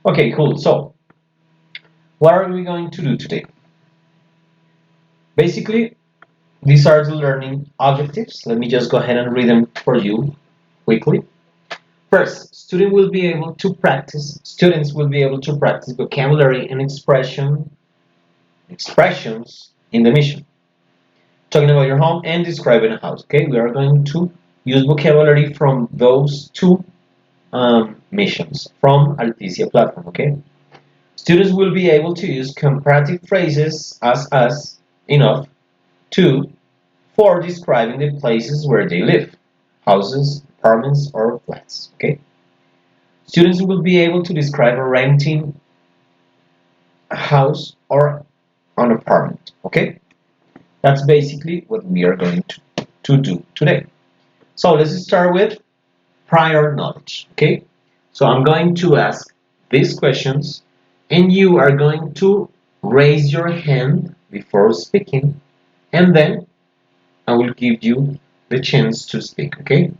Okay, cool. So, what are we going to do today? Basically, these are the learning objectives. Let me just go ahead and read them for you quickly. First, students will be able to practice vocabulary and expressions in the mission. Talking about your home and describing a house. Okay, we are going to use vocabulary from those two missions from Alticia platform. Okay, students will be able to use comparative phrases as, enough, to, for describing the places where they live, houses, apartments, or flats. Okay, students will be able to describe a renting a house or an apartment. Okay, that's basically what we are going to do today. So let's start with prior knowledge. Okay, so I'm going to ask these questions, and you are going to raise your hand before speaking, and then I will give you the chance to speak. Okay,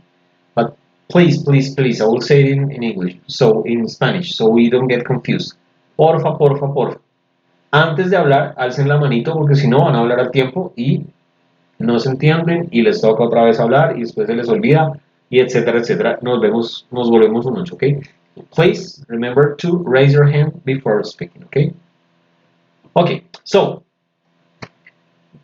but please, please, please, I will say it in English, so in Spanish, so we don't get confused. Porfa, porfa, porfa. Antes de hablar, alcen la manito porque si no van a hablar al tiempo y no se entienden y les toca otra vez hablar y después se les olvida y etcétera, etcétera. Nos volvemos un ocho, ¿ok? Please remember to raise your hand before speaking, okay? Okay, so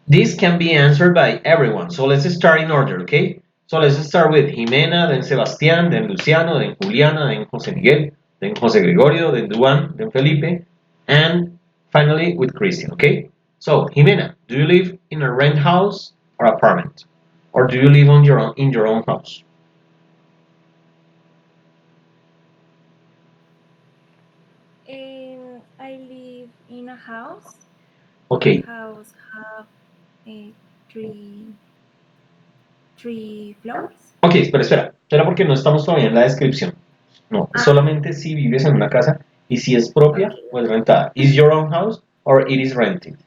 this can be answered by everyone. So let's start in order, okay? So let's start with Jimena, then Sebastián, then Luciano, then Juliana, then José Miguel, then José Gregorio, then Duan, then Felipe, and finally with Christian, okay? So Jimena, do you live in a rent house or apartment? Or do you live on your own in your own house? I live in a house. Okay. The house have a three floors. Ok, espera porque no estamos todavía en la descripción. No, solamente si vives en una casa y si es propia Okay. o es rentada. Is your own house or it is rented?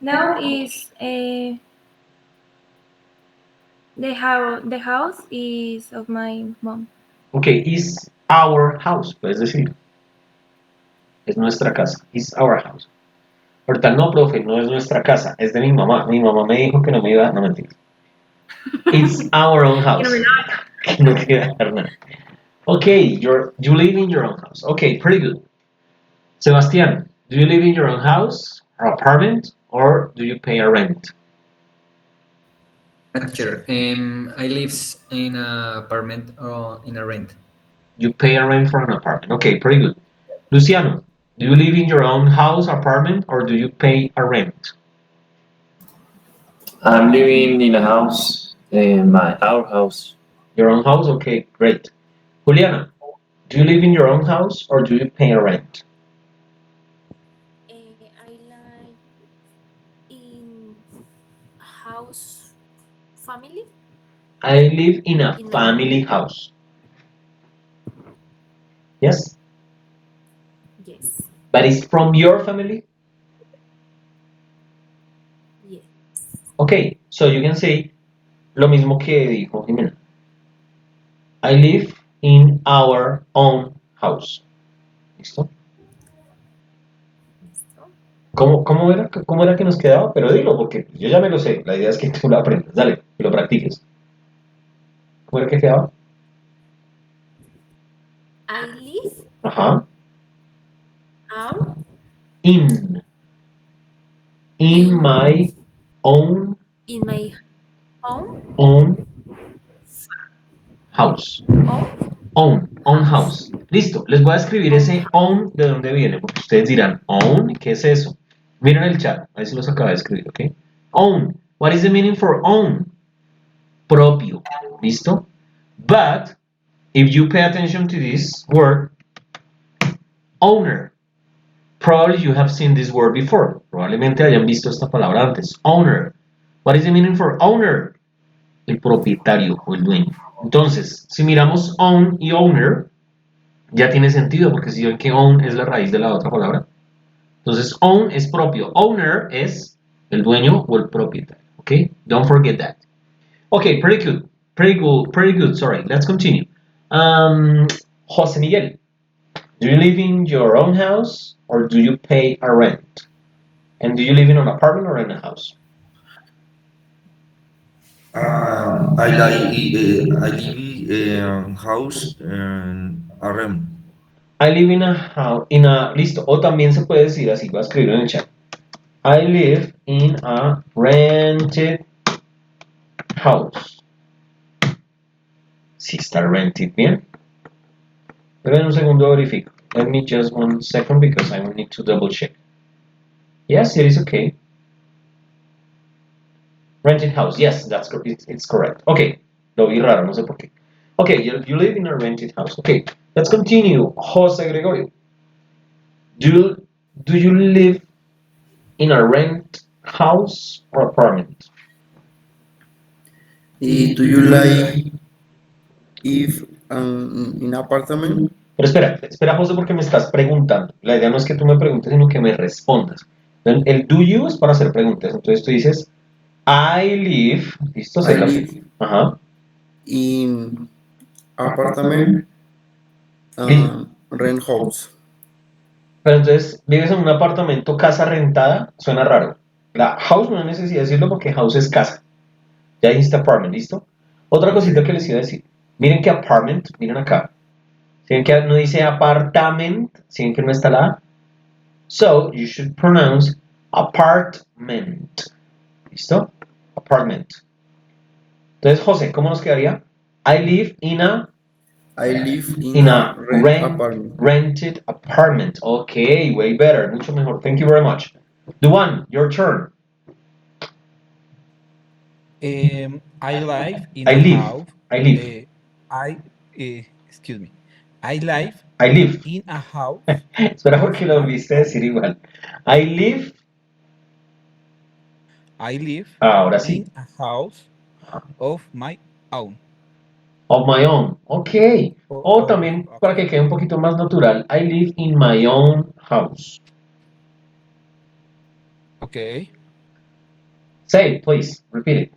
Now is the house is of my mom. Ok, is our house, puedes decir. Es nuestra casa. Is our house. Ahorita no, profe, no es nuestra casa, es de mi mamá. Mi mamá me dijo que no me iba, no mentira. It's our own house. No te iba a dar nada. Okay, you live in your own house. Okay, pretty good. Sebastian, do you live in your own house or apartment or do you pay a rent? Sure. I live in an apartment or in a rent. You pay a rent for an apartment. Okay, pretty good. Luciano, do you live in your own house, apartment, or do you pay a rent? I'm living in a house, our house. Your own house? Okay, great. Juliana, do you live in your own house or do you pay a rent? I live in house family. I live in a In my family house. Yes? yes, But it's from your family? yes. Okay, so you can say lo mismo que dijo Jimena. I live in our own house. ¿Listo? Listo. ¿Cómo era que nos quedaba? Pero dilo, porque yo ya me lo sé. La idea es que tú lo aprendas. Dale, que lo practiques. ¿Cómo era que quedaba? I live Ajá. out In. In in my own, in my home own house. Own house. house. Listo. Les voy a escribir Own ese own de dónde viene, porque ustedes dirán, own, ¿qué es eso? Miren el chat. Ahí se los acabo de escribir, ¿ok? Own. What is the meaning for own? Propio. ¿Listo? But, if you pay attention to this word, owner. Probably you have seen this word before. Probablemente hayan visto esta palabra antes. Owner. What is the meaning for owner? El propietario o el dueño. Entonces, si miramos own y owner, ya tiene sentido porque si ven que own es la raíz de la otra palabra. Entonces, own es propio. Owner es el dueño o el propietario. ¿Ok? Don't forget that. Okay, pretty good. Pretty good. Sorry. Let's continue. Jose Miguel, do you live in your own house or do you pay a rent? And do you live in an apartment or in a house? I live in house and a room. I live in a house, listo, o también se puede decir así, voy a escribirlo en el chat. I live in a rented house. Si está rented, bien. Pero en un segundo verifico. Let me just 1 second because I will need to double check. Yes, it is okay. Rented house, yes, it's correct. Okay, lo vi raro, no sé por qué. Okay, you live in a rented house. Okay, let's continue. Jose Gregorio, do do you live in a rent house or apartment? Do you like if in apartment? Pero espera, José, porque me estás preguntando. La idea no es que tú me preguntes, sino que me respondas. Entonces, el do you es para hacer preguntas. Entonces tú dices, I live, listo, I sé la live ajá, in apartment listo. rent house. Pero entonces, vives en un apartamento, casa rentada, suena raro. La house no hay necesidad de decirlo porque house es casa. Ya dijiste apartment, ¿listo? Otra cosita que Okay. les iba a decir. Miren que apartment, miren acá. ¿Miren que no dice apartament? ¿Miren que no está la A? So, you should pronounce apartment. ¿Listo? Apartment. Entonces, José, ¿cómo nos quedaría? I live I live in in a a rent apartment. rented apartment. Okay, way better. Mucho mejor. Thank you very much. Duan, your turn. I live in I a live. house. I live. I excuse me. I live I live. in a house Espera of porque lo my volviste a own. decir igual. I live. I live Ahora sí. in a house of my own. Of my own. Ok. O también para Okay. que quede un poquito más natural. I live in my own house. Okay. Say it, please. Repeat it.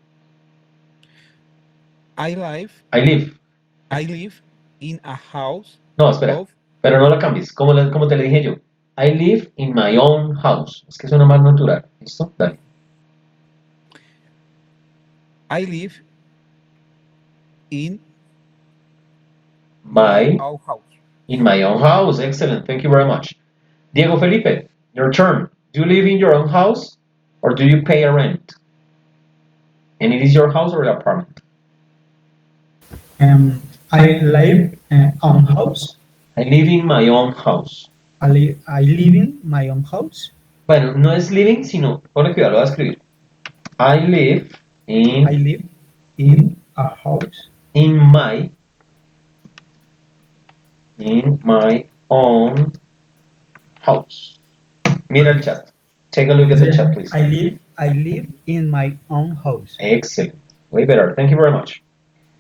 I live. I live. I live in a house No, espera. of. Pero no la cambies. Como te le dije yo. I live in my own house. Es que suena más natural. ¿Listo? Dale. I live in my My. own house. In my own house. Excellent. Thank you very much. Diego Felipe, your turn. Do you live in your own house or do you pay a rent? And it is your house or apartment? I live on house. I live in my own house. I live in my own house. Bueno, no es living, sino, ponle cuidado, lo voy a escribir. I live I live in a house. in my own house. Mira el chat. Take a look at the chat, please. I live in my own house. Excellent. Way better. Thank you very much.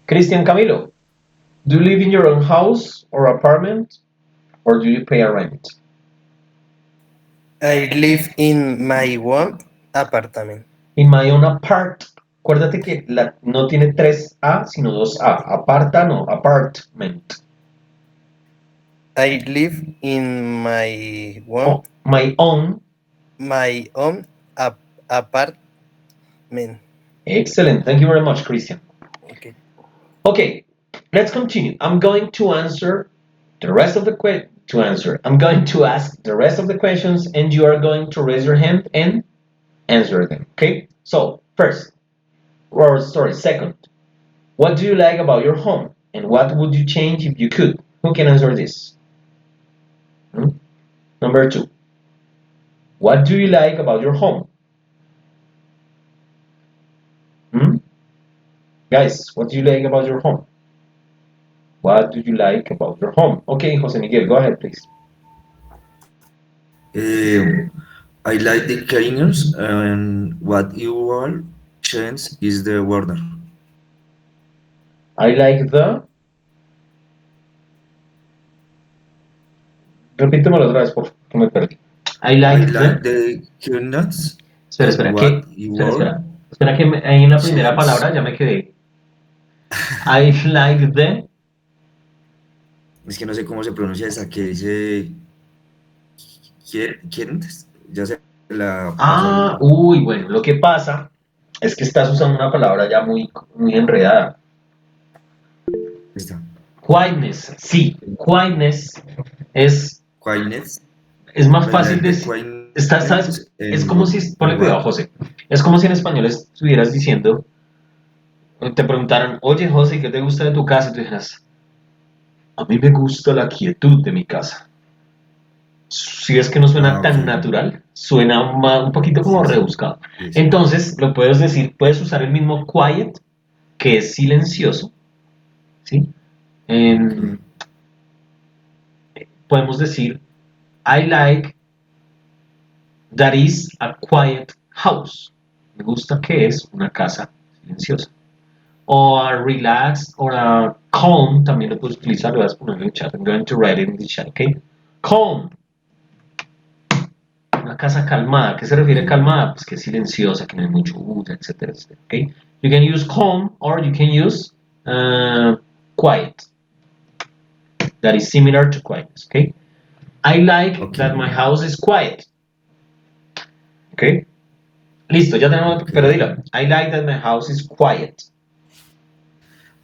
Cristian Camilo, do you live in your own house or apartment or do you pay a rent? I live in my own apartment. In my own apart. Acuérdate que no tiene 3A, sino 2A. Aparta, no, apartment. I live in my own Oh, my own apartment. Excellent. Thank you very much, Christian. Okay. Okay, let's continue. I'm going to answer the rest of the I'm going to ask the rest of the questions and you are going to raise your hand and answer them. Okay? So, second, what do you like about your home? And what would you change if you could? Who can answer this? Number 2, what do you like about your home? Guys, what do you like about your home? What do you like about your home? Okay, Jose Miguel, go ahead, please. I like the cleaners and what you all change is the water. I like the... Repítemelo otra vez, por favor, que me perdí. I I like like the... the cleaners Espera, and ¿qué? what you all Espera que ahí en la primera change. palabra ya me quedé. I like the... Es que no sé cómo se pronuncia esa que dice quieren, ya se la paso Ah, al uy, bueno, lo que pasa es que estás usando una palabra ya muy enredada. esta. Quietness, sí, quietness es, Quietness. es más I fácil like the decir. ¿Sabes? quietness Es como si, and ponle cuidado, what? José. Es como si en español estuvieras diciendo, te preguntaran, oye, José, ¿qué te gusta de tu casa? Y tú dijeras, a mí me gusta la quietud de mi casa. Si ves que no suena Ah, ok. tan natural, suena un poquito como Sí, sí. rebuscado. Yes. Entonces, lo puedes decir, puedes usar el mismo quiet, que es silencioso, ¿sí? Ok. En- Podemos decir, I like that is a quiet house. Me gusta que es una casa silenciosa. O a relaxed or a calm, también lo puedes utilizar, lo vas a poner en el chat. I'm going to write it in the chat, ¿ok? Calm, una casa calmada. ¿A qué se refiere Ok. calmada? Pues que es silenciosa, que no hay mucho bulla, etcétera, etcétera, ¿ok? You can use calm or you can use quiet. That is similar to quietness, ¿ok? I like Ok. that my house is quiet, ¿ok? Listo, ya tenemos, Ok. pero dilo. I like that my house is quiet.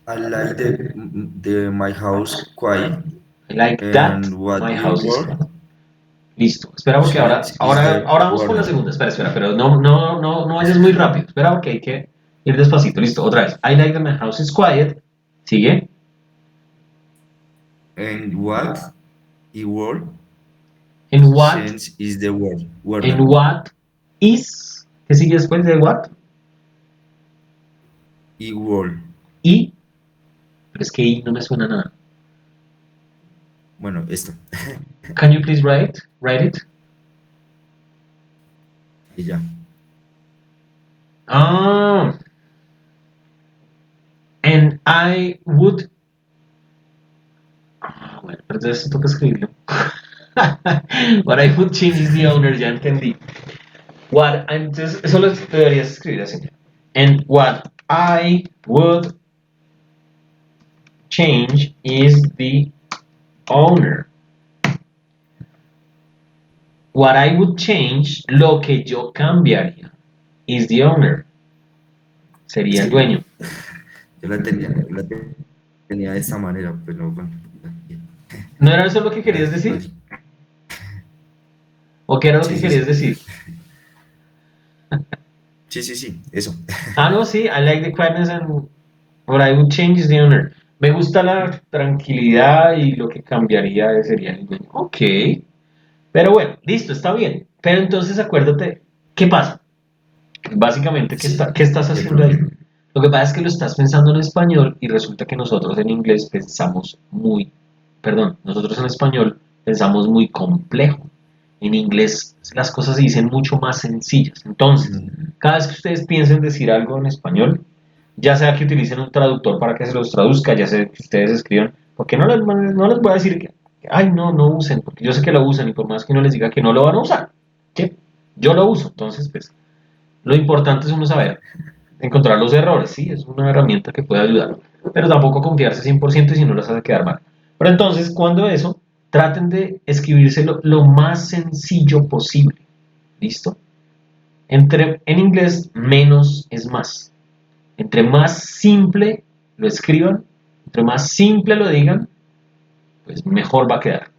I like the my house quiet I like that and what my your house is word quiet. Listo. Espera porque ahora, change is ahora, the ahora vamos con la warning. segunda. Espera, espera, pero no vayas muy rápido. Espera porque hay que ir despacito. Listo, otra vez. I like that my house is quiet. Sigue. And what your word En what, change is the word en warden. what is. ¿Qué sigue después de what? Y word. Y. Pero es que y no me suena nada. Bueno, esto. Can you please write it? Y ya. Ah. And I would. Ah, bueno, pero entonces toca escribirlo. What I would change is the owner, ya entendí. Entonces, eso lo deberías escribir así. And what I would change is the owner. What I would change, lo que yo cambiaría, is the owner. Sería el Sí, dueño. yo la tenía de esta manera, pero bueno. ¿No era eso lo que Era querías decir? así. ¿O qué era lo Sí, que sí, querías sí. decir? Sí, sí, sí, eso. Ah, no, sí, I like the quietness and what I would change is the owner. Me gusta la tranquilidad y lo que cambiaría sería el dueño. Ok, pero bueno, listo, está bien. Pero entonces acuérdate, ¿qué pasa? Básicamente, Sí, ¿qué estás de haciendo ahí? pronto. Lo que pasa es que lo estás pensando en español y resulta que nosotros en inglés pensamos nosotros en español pensamos muy complejo. En inglés las cosas se dicen mucho más sencillas. Entonces, Mm, cada vez que ustedes piensen decir algo en español, ya sea que utilicen un traductor para que se los traduzca, ya sea que ustedes escriban, porque no les voy a decir ay, no usen, porque yo sé que lo usan y por más que uno les diga que no lo van a usar, ¿sí? Yo lo uso, entonces, pues, lo importante es uno saber encontrar los errores, sí, es una herramienta que puede ayudar, pero tampoco confiarse 100% y si no las hace quedar mal. Pero entonces, cuando eso, traten de escribírselo lo más sencillo posible, ¿listo? En inglés, menos es más. Entre más simple lo escriban, entre más simple lo digan, pues mejor va a quedar.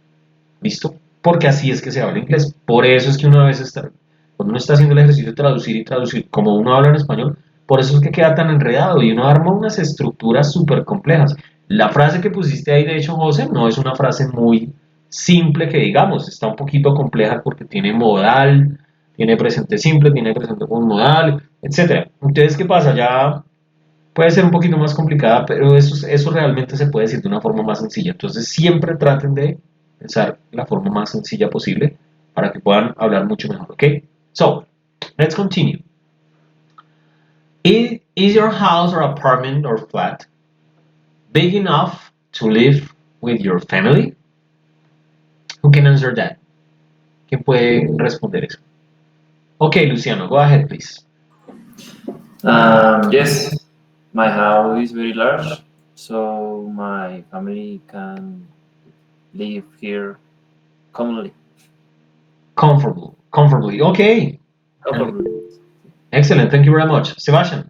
¿Listo? Porque así es que se habla inglés. Por eso es que uno a veces está, cuando uno está haciendo el ejercicio de traducir y traducir como uno habla en español, por eso es que queda tan enredado y uno arma unas estructuras súper complejas. La frase que pusiste ahí, de hecho, José, no es una frase muy simple que digamos, está un poquito compleja porque tiene modal, tiene presente simple, tiene presente con modal, etcétera. Entonces, ¿qué pasa? Ya puede ser un poquito más complicada, pero eso realmente se puede decir de una forma más sencilla. Entonces siempre traten de pensar la forma más sencilla posible para que puedan hablar mucho mejor, ¿ok? So, let's continue. Is your house or apartment or flat big enough to live with your family? Who can answer that? ¿Quién puede responder eso? Ok, Luciano, go ahead, please. Yes, my house is very large, so my family live here commonly. Comfortably. Okay. Comfortably. Excellent. Thank you very much. Sebastian.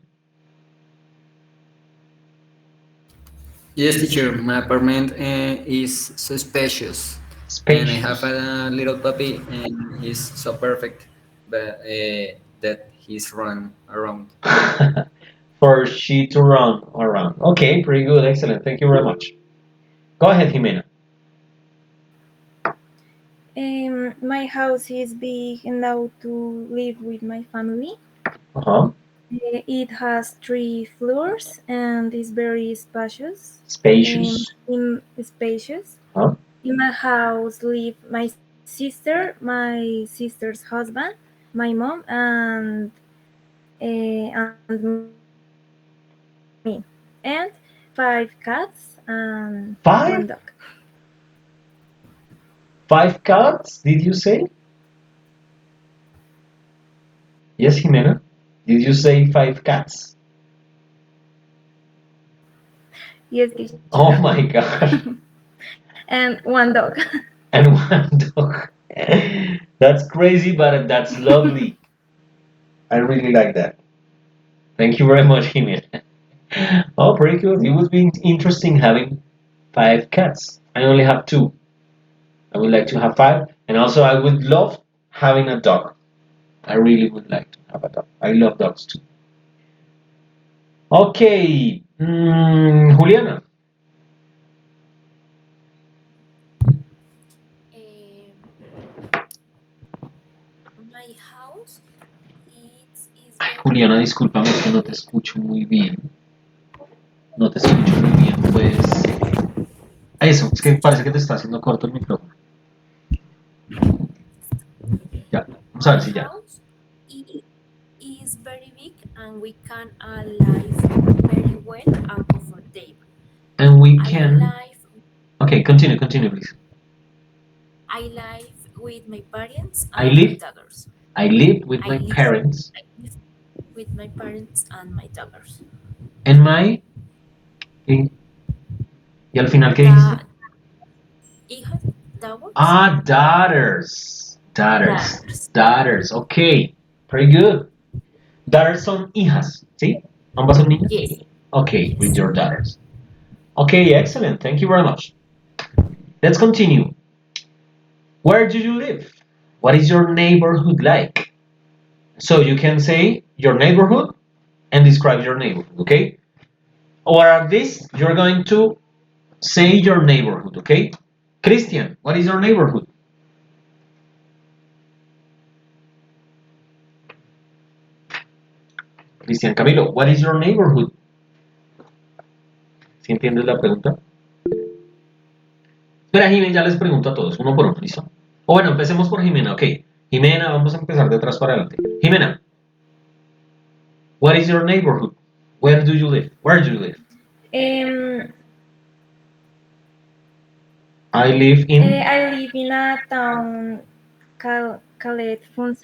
Yes, teacher. My apartment is so spacious, and I have Spacious. a little puppy, and he's so perfect, but that he's run around. For she to run around. Okay, pretty good. Excellent. Thank you very much. Go ahead, Jimena. My house is big enough to live with my family. Uh-huh. It has 3 floors and is very spacious. Spacious. In spacious. Huh? In my house live my sister, my sister's husband, my mom, and me, and 5 cats and 1 dog. Five? 5 cats, did you say? Yes, Jimena. Did you say 5 cats? Yes, teacher. Oh my gosh. And 1 dog. And one dog. That's crazy, but that's lovely. I really like that. Thank you very much, Jimena. Oh, pretty good. It would be interesting having 5 cats. I only have 2. I would like to have 5. And also, I would love having a dog. I really would like to have a dog. I love dogs too. Okay. Juliana. Um, my house is Ay, very Juliana, discúlpame, es que no te escucho muy bien. No te escucho muy bien, pues. Eso, es que parece que te está haciendo corto el micrófono. Ya, vamos a my ver si ya. house i- is very big and we can live very well and comfortable. And we I can. live Okay, continue, please. I live with my parents I and my live. daughters. I live with I my live parents I live with my parents and my daughters. and my. ¿Qué? ¿Y al final qué dijiste? Da hijas, daughters, Ah, daughters. Daughters. daughters. Daughters. Okay, pretty good. Daughters son hijas, ¿sí? ¿Ambas son niñas? Yes, Okay, with yes. your daughters. Okay, excellent. Thank you very much. Let's continue. Where do you live? What is your neighborhood like? So you can say your neighborhood and describe your neighborhood, okay? Or at least you're going to say your neighborhood, okay? Christian, what is your neighborhood? Cristian Camilo, what is your neighborhood? ¿Sí entiendes la pregunta? Espera, Jimena, ya les pregunto a todos, uno por uno, ¿listo? O bueno, empecemos por Jimena, ok. Jimena, vamos a empezar de atrás para adelante. Jimena, what is your neighborhood? Where do you live? Where do you live? Um, I live in. I live in a town called Funza.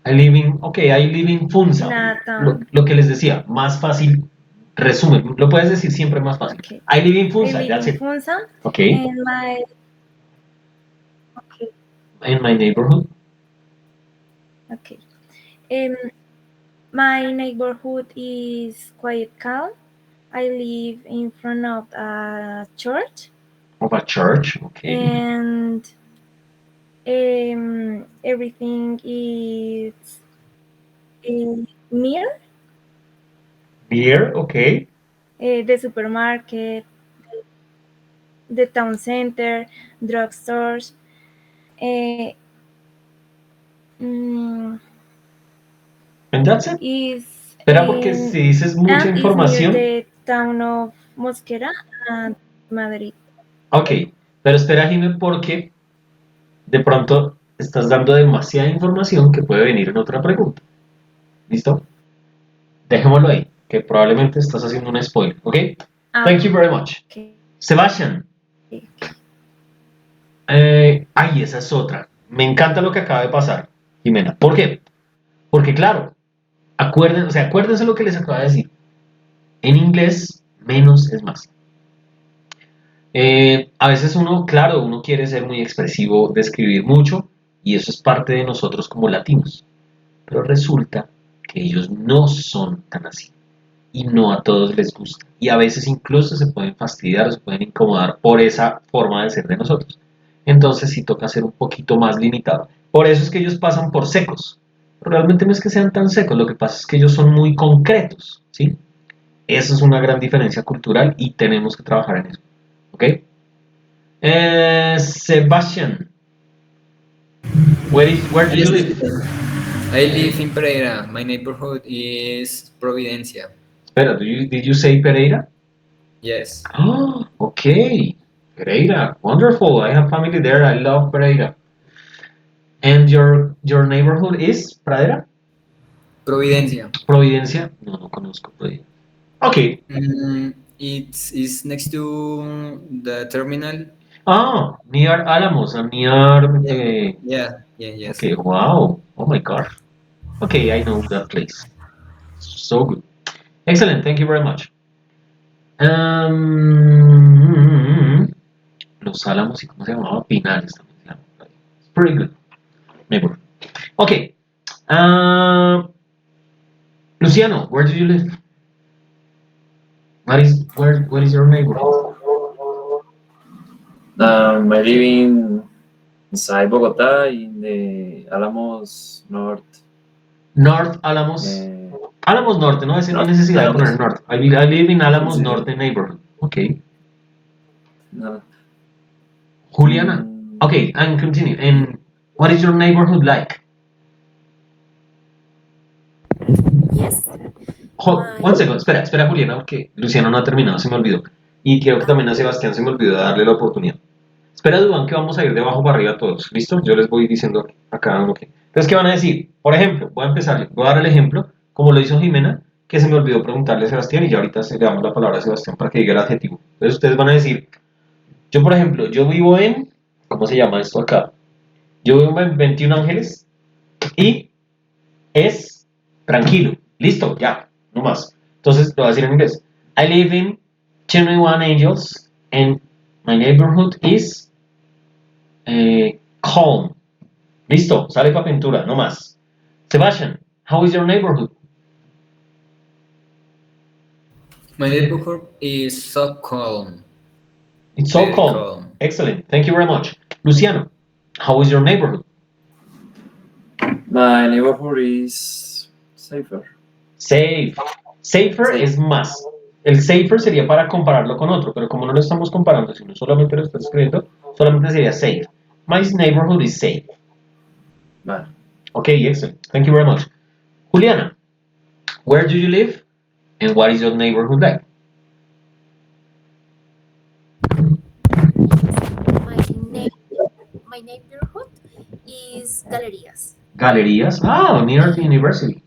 I live in. Ok, I live in Funza. In a Lo, town. lo que les decía, más fácil. Resumen, lo puedes decir siempre más fácil. Okay. I live in I Funza, live that's in it. Funza. Ok, And my okay, in my neighborhood. okay. Um, my neighborhood is quite calm. I live in front of a church, Of a church, okay. and everything is near Near, okay. the supermarket, the town center, drugstores. Uh, mm, And that's it. is Espera, porque si dices mucha and is near información. the town of Mosquera and Madrid. Ok, pero espera, Jimé, porque de pronto estás dando demasiada información que puede venir en otra pregunta. ¿Listo? Dejémoslo ahí, que probablemente estás haciendo un spoiler, ¿ok? Thank you very much. Okay. Sebastian. Ay, esa es otra. Me encanta lo que acaba de pasar, Jimena. ¿Por qué? Porque claro, acuérdense lo que les acabo de decir. En inglés, menos es más. A veces uno, claro, uno quiere ser muy expresivo, describir mucho, y eso es parte de nosotros como latinos. Pero resulta que ellos no son tan así. Y no a todos les gusta. Y a veces incluso se pueden fastidiar o se pueden incomodar por esa forma de ser de nosotros. Entonces sí toca ser un poquito más limitado. Por eso es que ellos pasan por secos. Pero realmente no es que sean tan secos, lo que pasa es que ellos son muy concretos, ¿sí? Esa es una gran diferencia cultural y tenemos que trabajar en eso. ¿Ok? Sebastian, where do you Yes, live? teacher. I live in Pereira. My neighborhood is Providencia. Espera, did you say Pereira? Yes. Oh, okay. Pereira, wonderful. I have family there. I love Pereira. And your neighborhood is Pradera? Providencia. Providencia? No, no conozco Providencia. Okay. It's next to the terminal. Ah, near Alamos and near. Yeah, yeah, yeah, yes. Okay, wow. Oh my gosh. Okay, I know that place. So good. Excellent. Thank you very much. Um, Los Álamos y cómo se llamaba Pinales también se llama. It's pretty good. Neighborhood. Okay. Luciano, where do you live? What is your neighborhood? I live inside Bogota in the Alamos North. North Alamos. Uh, Alamos Norte, no, no hay North necesidad de poner Alamos. Norte. I live in Alamos It's Norte neighborhood. Okay. no. Juliana. Mm, Okay, and continue. And what is your neighborhood like? Yes, One my second, espera, Juliana, porque Luciano no ha terminado, se me olvidó. Y quiero que ah, también a Sebastián se me olvidó darle la oportunidad. Espera, Duván, que vamos a ir de abajo para arriba todos. ¿Listo? Yo les voy diciendo a cada uno que. Entonces, ¿qué van a decir? Por ejemplo, voy a empezar, voy a dar el ejemplo, como lo hizo Jimena, que se me olvidó preguntarle a Sebastián y ya ahorita le damos la palabra a Sebastián para que diga el adjetivo. Entonces, ustedes van a decir, yo, por ejemplo, yo vivo en. ¿Cómo se llama esto acá? Yo vivo en 21 Ángeles y es tranquilo. Listo, ya, no más. Entonces, lo voy a decir en inglés. I live in 21 Angels and my neighborhood is calm. Listo, sale para pintura, no más. Sebastian, how is your neighborhood? My neighborhood is so calm, It's so very calm. calm. Excellent. Thank you very much. Luciano, how is your neighborhood? my neighborhood is safer. Safe. Safer Safe. es más. El safer sería para compararlo con otro, pero como no lo estamos comparando, sino solamente lo estás escribiendo, solamente sería safe. My neighborhood is safe. Vale. Okay, excellent. Thank you very much. Juliana, where do you live and what is your neighborhood like? my neigh- my neighborhood is Galerías. Galerías. Ah, near the university.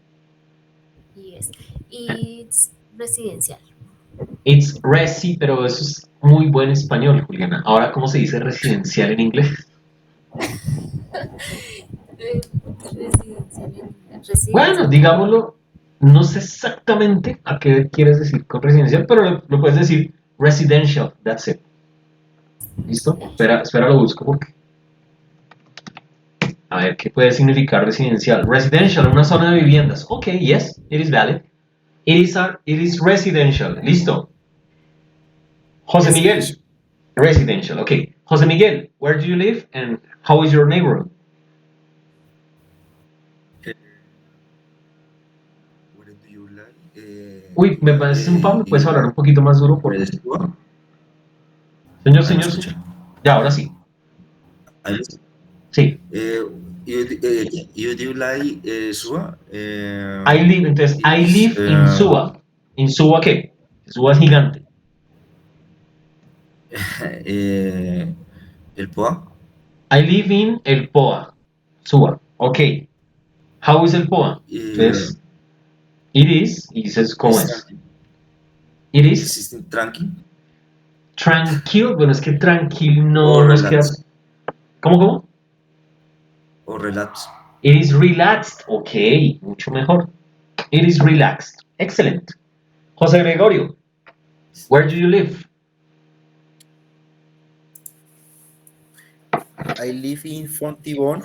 Yes, it's residencial. It's resi, pero eso es muy buen español, Juliana. Ahora, ¿cómo se dice residencial en inglés? Residencial, Bueno, residencial. digámoslo, no sé exactamente a qué quieres decir con residencial, pero lo puedes decir residential, that's it. ¿Listo? Espera, lo busco porque. A ver, ¿qué puede significar residencial? Residential, una zona de viviendas. Ok, yes, it is valid. It is residential. Listo. José Miguel, Residential. residential. Ok. José Miguel, where do you live and how is your neighborhood? Eh, what do you like? Uy, me parece un Pablo, puedes hablar un poquito más duro, por Where favor. is you? Señor, ¿Me señor, escucha? señor. Ya, ahora sí. Ahí. Sí. Eh, you do like Sua? I live, entonces, I Is live in Suba. ¿In Suba qué? Suba es gigante. el Poa? I live in El Poa. Suba. Ok. How is El Poa? Eh, Entonces, it is, y dices cómo is es. tranqui. It is Is tranqui tranquil. Bueno, es que tranquil no, o no es que. relax ¿Cómo? o relax. It is relaxed. Ok, mucho mejor. It is relaxed. Excellent. José Gregorio, where do you live? I live in Fontibón,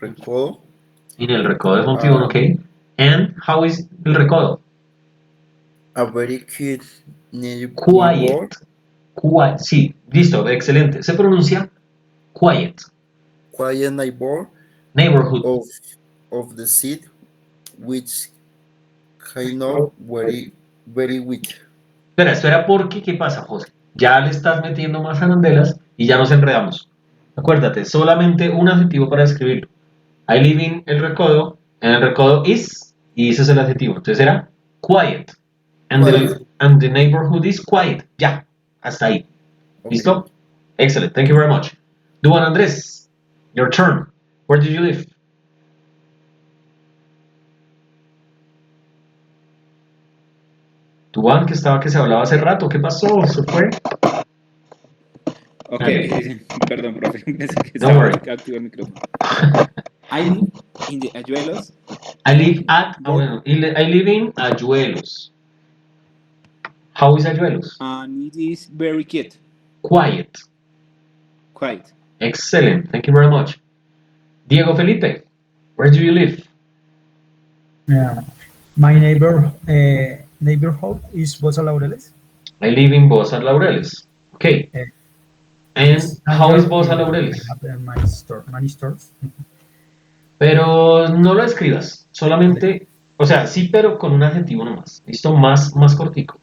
Recodo. In el Recodo de Fontibón, Uh, okay. And how is el Recodo? a very cute Quiet. neighbor, Quiet. Sí, listo, excelente. Se pronuncia quiet. quiet neighbor Neighborhood. of the city, which kind of very wit. Espera, espera, porque ¿qué pasa, José? Ya le estás metiendo más arandelas y ya nos enredamos. Acuérdate, solamente un adjetivo para describirlo. I live in el Recodo, en el Recodo is, y ese es el adjetivo. Entonces era quiet. Quiet. And the neighborhood is quiet. Ya, hasta ahí. Okay. ¿Listo? Excellent, thank you very much. Duan Andrés, your turn. Where do you live? Duan, que estaba que se hablaba hace rato, ¿qué pasó? ¿Se fue? Ok, perdón, profe, pensé que Don't estaba worry. activo el micrófono. I live in the Ayuelos. I live at, Bo- I live in Ayuelos. How is Ayuelos? and it is very cute, Quiet. quiet. Excellent, thank you very much. Diego Felipe, where do you live? Yeah. My neighborhood is Bosa Laureles. I live in Bosa Laureles. Okay. Uh, And it's how is under Bosa I Laureles? have my store, many stores. Pero no lo escribas, solamente, o sea, sí, pero con un adjetivo nomás. Listo, más cortico.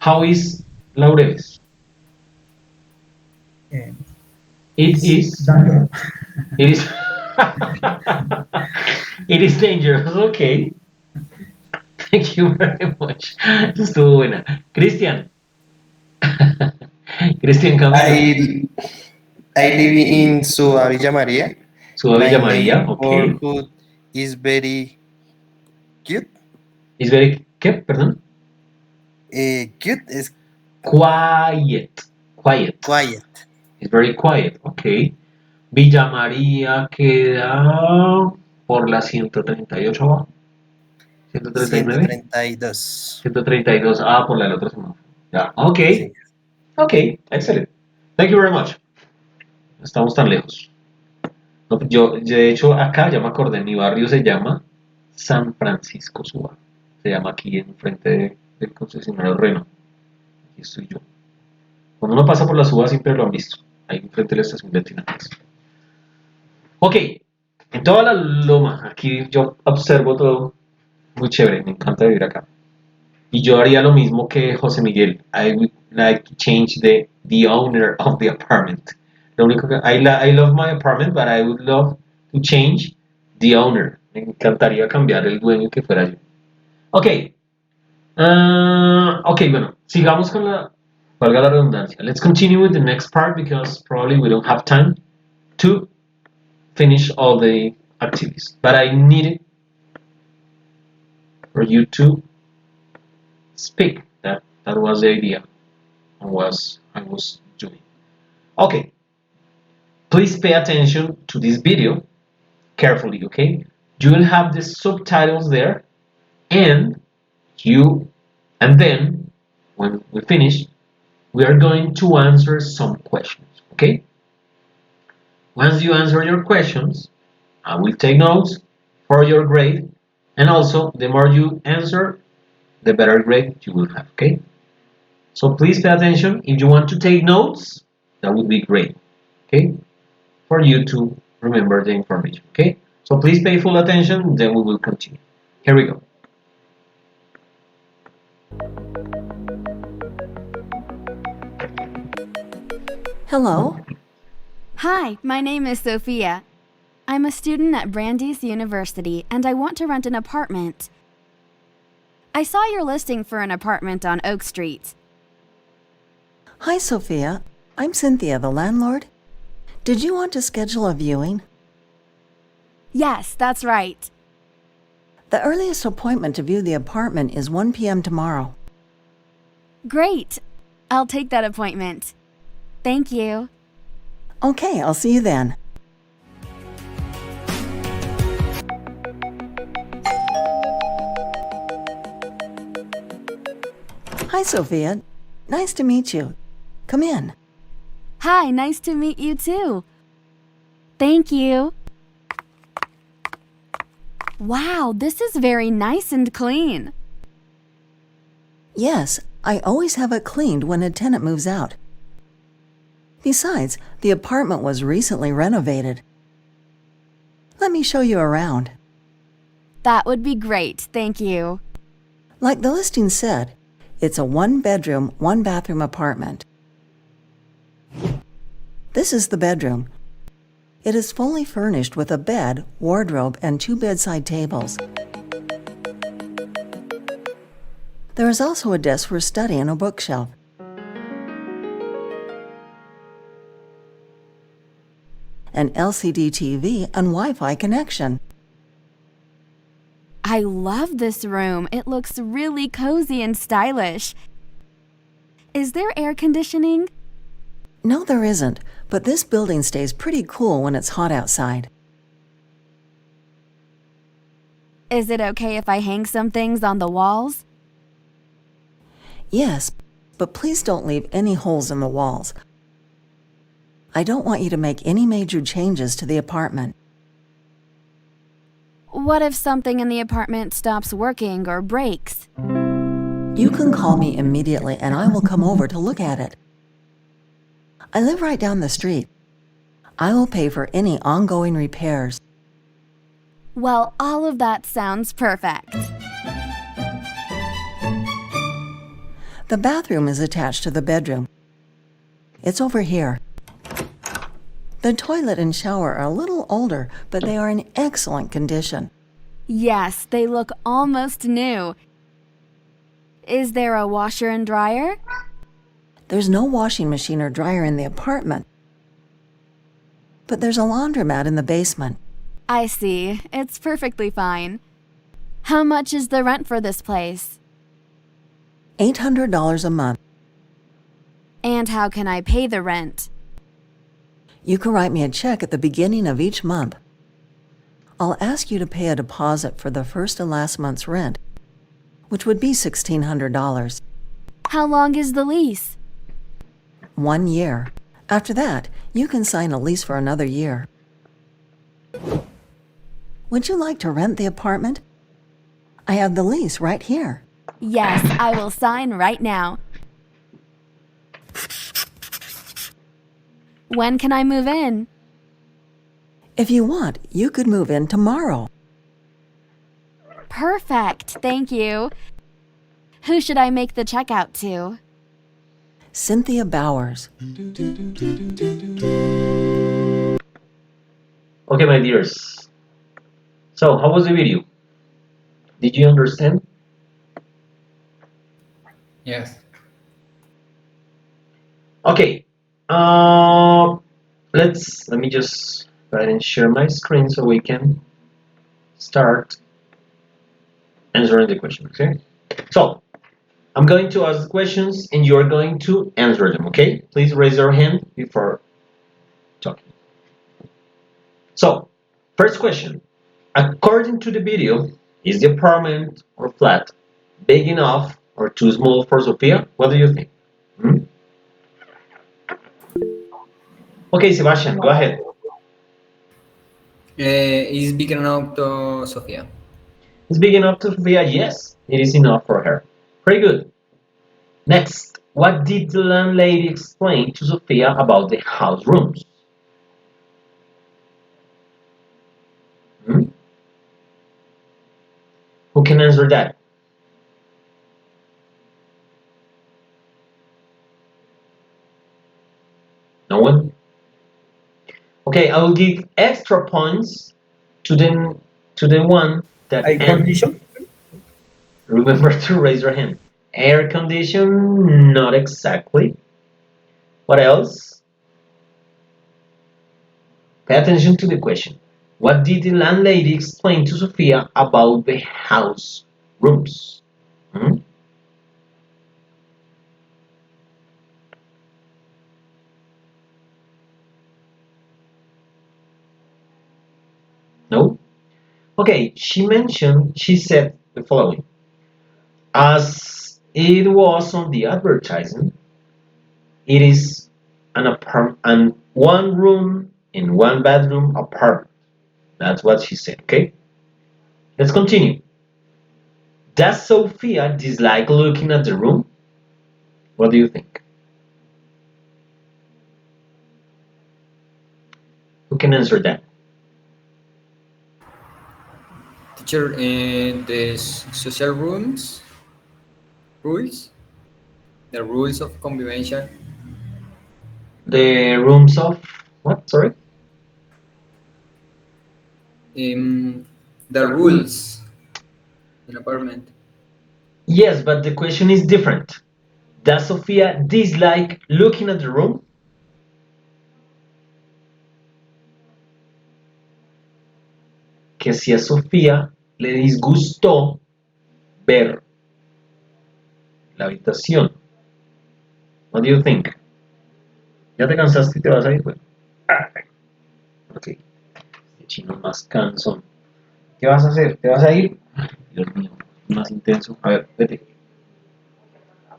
How is Laureles? Uh, It it's is, danger. it is, it is dangerous. Okay. Thank you very much. Estuvo buena. Cristian. Cristian Camilo. I live in Suba Villa María. Suba My Villa María. Okay. neighborhood is very cute. Is very, ¿qué? Perdón. Cute is Quiet. Quiet. quiet. It's very quiet. Okay. Villa María queda por la 138 abajo. 139. 132. 132. Ah, por la del otro semáforo. Ya. Ok. Sí. Ok. Excelente. Thank you very much. No estamos tan lejos. No, yo, de hecho, acá ya me acordé. Mi barrio se llama San Francisco Suba. Se llama aquí enfrente del concesionario Renault. Aquí estoy yo. Cuando uno pasa por la Suba siempre lo han visto. Ahí enfrente de la estación de Tinajas. Ok. En toda la loma, aquí yo observo todo muy chévere, me encanta vivir acá. Y yo haría lo mismo que José Miguel. I would like to change the owner of the apartment. Lo único que, I love my apartment, but I would love to change the owner. Me encantaría cambiar el dueño que fuera yo. Ok. Ok, bueno, sigamos con valga la redundancia. Let's continue with the next part because probably we don't have time to finish all the activities. But I need for you to speak. That was the idea. I was doing. Okay. Please pay attention to this video carefully. Okay. You will have the subtitles there, and you, and then when we finish, we are going to answer some questions. Okay. Once you answer your questions, I will take notes for your grade, and also the more you answer, the better grade you will have. Okay. So please pay attention. If you want to take notes, that would be great. Okay, for you to remember the information. Okay, so please pay full attention. Then we will continue. Here we go. Hello. Hi, my name is Sophia. I'm a student at Brandeis University and I want to rent an apartment. I saw your listing for an apartment on Oak Street. Hi, Sophia. I'm Cynthia, the landlord. Did you want to schedule a viewing? Yes, that's right. The earliest appointment to view the apartment is 1 p.m. tomorrow. Great. I'll take that appointment. Thank you. Okay, I'll see you then. Hi, Sophia. Nice to meet you. Come in. Hi, nice to meet you too. Thank you. Wow, this is very nice and clean. Yes, I always have it cleaned when a tenant moves out. Besides, the apartment was recently renovated. Let me show you around. That would be great, thank you. Like the listing said, it's a one-bedroom, one-bathroom apartment. This is the bedroom. It is fully furnished with a bed, wardrobe, and 2 bedside tables. There is also a desk for study and a bookshelf. An LCD TV and Wi-Fi connection. I love this room. It looks really cozy and stylish. Is there air conditioning? No, there isn't, but this building stays pretty cool when it's hot outside. Is it okay if I hang some things on the walls? Yes, but please don't leave any holes in the walls. I don't want you to make any major changes to the apartment. What if something in the apartment stops working or breaks? You can call me immediately and I will come over to look at it. I live right down the street. I will pay for any ongoing repairs. Well, all of that sounds perfect. The bathroom is attached to the bedroom. It's over here. The toilet and shower are a little older, but they are in excellent condition. Yes, they look almost new. Is there a washer and dryer? There's no washing machine or dryer in the apartment, but there's a laundromat in the basement. I see. It's perfectly fine. How much is the rent for this place? $800 a month. And how can I pay the rent? You can write me a check at the beginning of each month. I'll ask you to pay a deposit for the first and last month's rent, which would be $1,600. How long is the lease? 1 year. After that, you can sign a lease for another year. Would you like to rent the apartment? I have the lease right here. Yes, I will sign right now. When can I move in? If you want, you could move in tomorrow. Perfect, thank you. Who should I make the check out to? Cynthia Bowers. Okay, my dears. So, how was the video? Did you understand? Yes. Okay. Let me just go ahead and share my screen so we can start answering the question. Okay. So, I'm going to ask the questions and you're going to answer them. Okay. Please raise your hand before talking. So, first question. According to the video, is the apartment or flat big enough or too small for Sophia? What do you think? Hmm? Okay, Sebastian, go ahead. Is big enough to Sofia. It's big enough to Sophia? Yes, it is enough for her. Pretty good. Next, what did the landlady explain to Sophia about the house rooms? Hmm? Who can answer that? No one? Okay, I will give extra points to the one that Air condition? Remember to raise your hand. Air condition, not exactly. What else? Pay attention to the question. What did the landlady explain to Sophia about the house rooms? Hmm? No? Okay, she said the following. As it was on the advertising, it is an one room in one bedroom apartment. That's what she said, okay? Let's continue. Does Sophia dislike looking at the room? What do you think? Who can answer that? Teacher, the social rules, the rules of convivencia. The rooms of what? Sorry? Um, the rules in apartment. Yes, but the question is different. Does Sophia dislike looking at the room? Que si a Sofía le disgustó ver la habitación. What do you think? ¿Ya te cansaste y te vas a ir? Bueno. Ok. Este chino más cansón. ¿Qué vas a hacer? ¿Te vas a ir? Dios mío, más intenso. A ver, vete.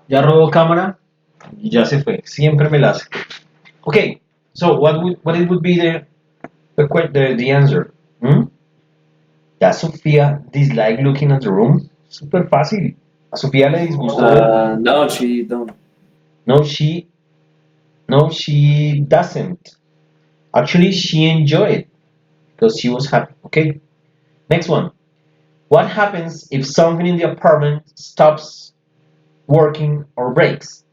Ya robó cámara y ya se fue. Siempre me la hace. Okay, so what it would be the answer? Hmm? Does Sofía dislike looking at the room? Súper fácil. A Sofía le disgustó ver. No, she don't. No, she doesn't. Actually, she enjoyed it because she was happy. Okay. Next one. What happens if something in the apartment stops working or breaks?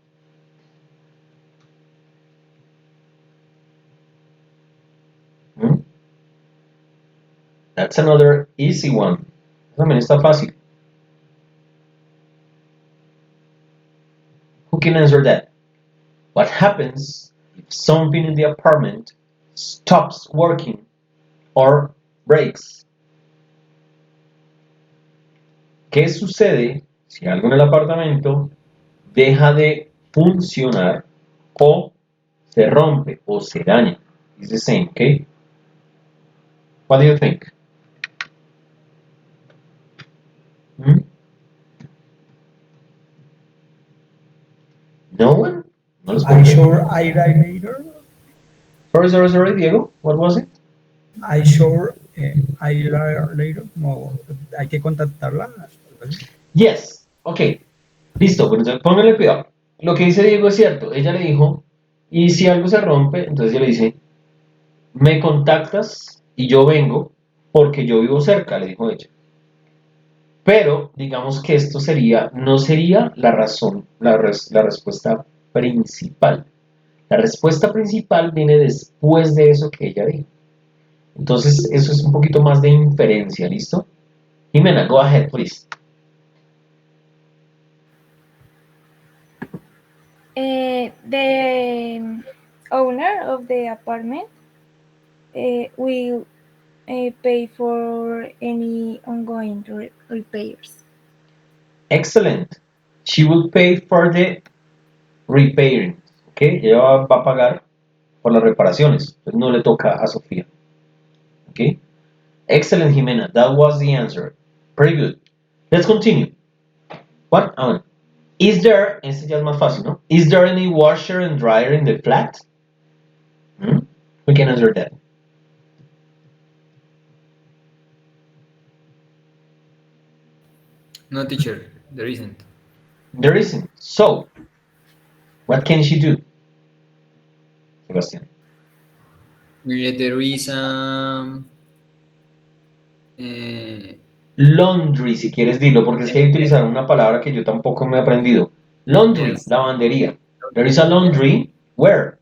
Hmm? That's another easy one. También está fácil. Who can answer that? What happens if something in the apartment stops working or breaks? ¿Qué sucede si algo en el apartamento deja de funcionar o se rompe o se daña? It's the same, okay? What do you think? Hmm? No one? No les I puedo sure I later. Sorry, Diego. What was it? I sure I later. No, hay que contactarla. Yes. Ok. Listo. Pues entonces póngale cuidado. Lo que dice Diego es cierto. Ella le dijo, y si algo se rompe, entonces ella le dice, me contactas y yo vengo porque yo vivo cerca, le dijo ella. Pero digamos que esto sería, no sería la razón, la respuesta principal. La respuesta principal viene después de eso que ella dijo. Entonces, eso es un poquito más de inferencia, ¿listo? Jimena, go ahead, please. The owner of the apartment will pay for any ongoing repairs. Excellent. She will pay for the repairing. ¿Ok? Ella va a pagar por las reparaciones. Entonces no le toca a Sofía. ¿Ok? Excellent, Jimena. That was the answer. Pretty good. Let's continue. What? Is there, este ya es más fácil, ¿no? Is there any washer and dryer in the flat? Hmm? We can answer that. No, teacher, there isn't. There isn't. So, what can she do? Sebastián. There is Laundry, si quieres dilo, porque es que hay utilizar una palabra que yo tampoco me he aprendido. Laundry, yes, lavandería. There is a laundry. Where?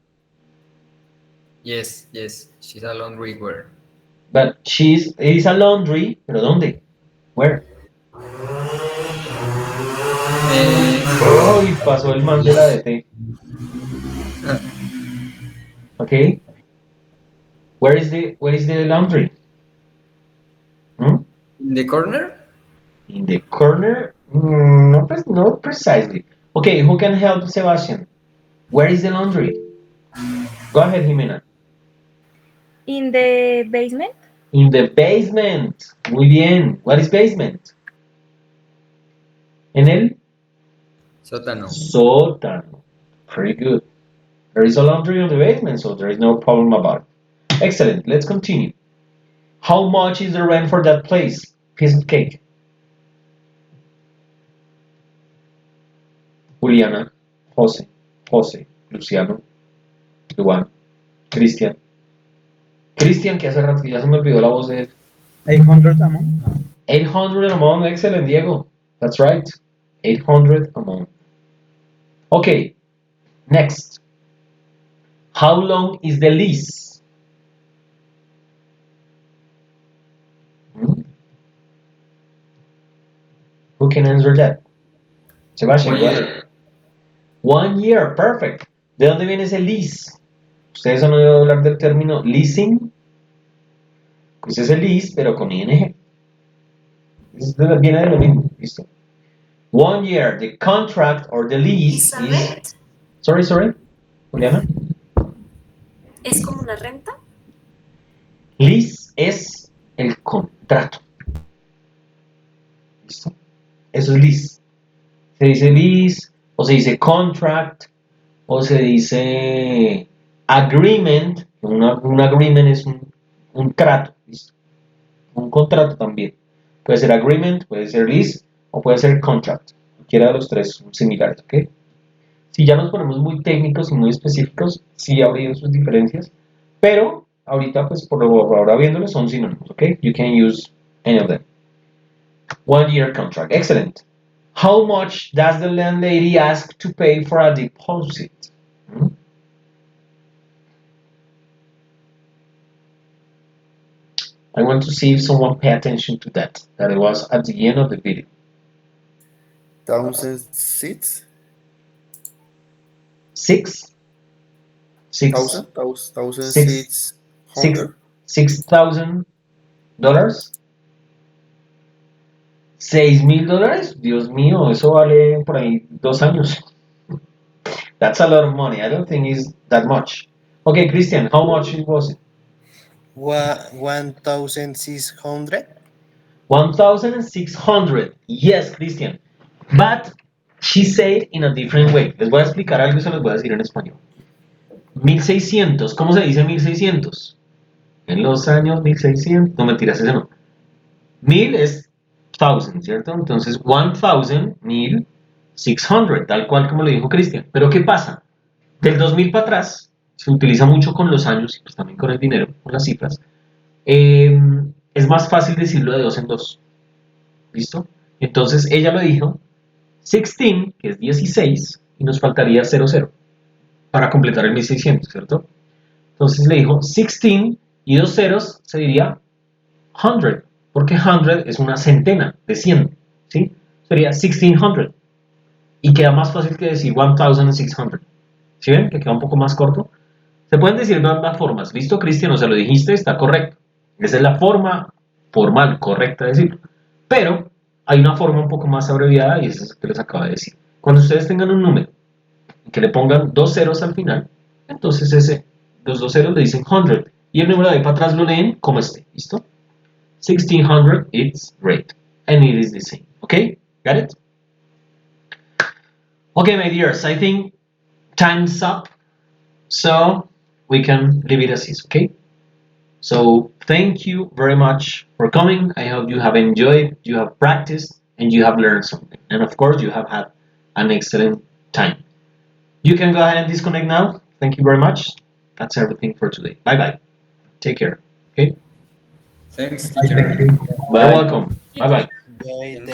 yes, she's a laundry wear. But it is a laundry, pero ¿dónde? Where? Oh, y pasó el man de la DT. Okay. Where is the laundry? Hmm? In the corner? In the corner? Not precisely. Okay, who can help Sebastian? Where is the laundry? Go ahead, Jimena. In the basement? In the basement. Muy bien. What is basement? En el Sótano. sótano. Very good. There is a laundry in the basement, so there is no problem about it. Excellent. Let's continue. How much is the rent for that place? Piece of cake. Juliana, José, Luciano, Juan, Cristian. Cristian, que hace rato ya se me olvidó la voz de él. 800 a month. 800 a month. Excellent, Diego. That's right. 800 a month. Okay, next. How long is the lease? Hmm? Who can answer that? Sebastian, One go ahead. year. 1 year, perfect. ¿De dónde viene ese lease? Ustedes han oído hablar del término leasing. Pues es el lease, pero con ing. Viene de lo mismo, ¿listo? 1 year, the contract or the lease ¿Es a is... rent? Sorry, Juliana. ¿Es como una renta? Lease es el contrato. ¿Listo? Eso es lease. Se dice lease, o se dice contract, o se dice agreement. Un agreement es un trato, ¿listo? Un contrato también. Puede ser agreement, puede ser lease, o puede ser contract. Cualquiera de los tres son similares, ¿ok? Si ya nos ponemos muy técnicos y muy específicos, sí habría sus diferencias, pero ahorita, pues por ahora viéndolo, son sinónimos, ¿ok? You can use any of them. 1 year contract, excellent. How much does the landlady ask to pay for a deposit? Hmm? I want to see if someone pay attention to that. That it was at the end of the video. 1,006? Six, six, 1,600? $6,000. $6,000. Dios mío, eso vale por ahí 2 años. That's a lot of money. I don't think it's that much. Okay, Christian, how much was it? 1,600. 1,600. Yes, Christian. But she said in a different way. Les voy a explicar algo y se los voy a decir en español. 1,600. ¿Cómo se dice 1,600? En los años 1,600. No, mentiras, ese no. 1,000 es 1,000, ¿cierto? Entonces, 1,600, tal cual como le dijo Cristian. Pero ¿qué pasa? Del 2000 para atrás, se utiliza mucho con los años y pues también con el dinero, con las cifras. Es más fácil decirlo de dos en dos. ¿Listo? Entonces, ella lo dijo 16, que es 16, y nos faltaría 00 para completar el 1,600, ¿cierto? Entonces le dijo 16 y dos ceros se diría 100, porque 100 es una centena de 100, ¿sí? Sería 1,600 y queda más fácil que decir 1,600. ¿Sí ven? Que queda un poco más corto. Se pueden decir de ambas formas. ¿Listo, Cristian? O sea, lo dijiste, está correcto. Esa es la forma formal, correcta de decirlo. Pero hay una forma un poco más abreviada y esa es la que les acabo de decir. Cuando ustedes tengan un número y que le pongan dos ceros al final, entonces los dos ceros le dicen 100 y el número de ahí para atrás lo leen como esté. ¿Listo? 1,600, it's great. And it is the same. Okay? Got it? Okay, my dears, I think time's up. So we can leave it as is, okay? So thank you very much for coming. I hope you have enjoyed, you have practiced, and you have learned something. And of course, you have had an excellent time. You can go ahead and disconnect now. Thank you very much. That's everything for today. Bye bye. Take care. Okay? Thanks, Thank teacher. you. You're welcome. Bye bye. Bye, thank